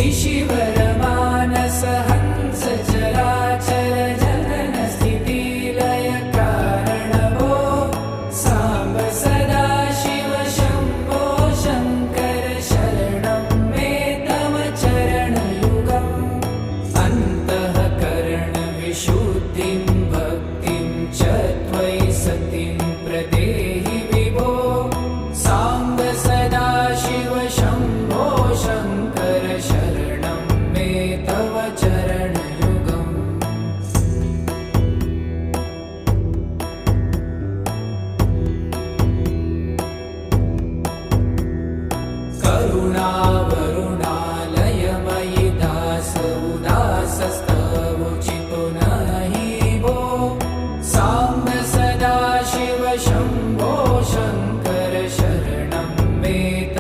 ऋषिवरमानस हंस चराचर जनन स्थिति लय कारणभो सांब सदा शिव शंभो शंकर शरणं मे तव चरणयुगम् अन्तःकरण विशुद्धिं भक्तिं च त्वयि सतिं प्रदेहि विभो सांब सदा शिव शंभो शंकर शरणं मे तव चरणयुगम् करुणावतार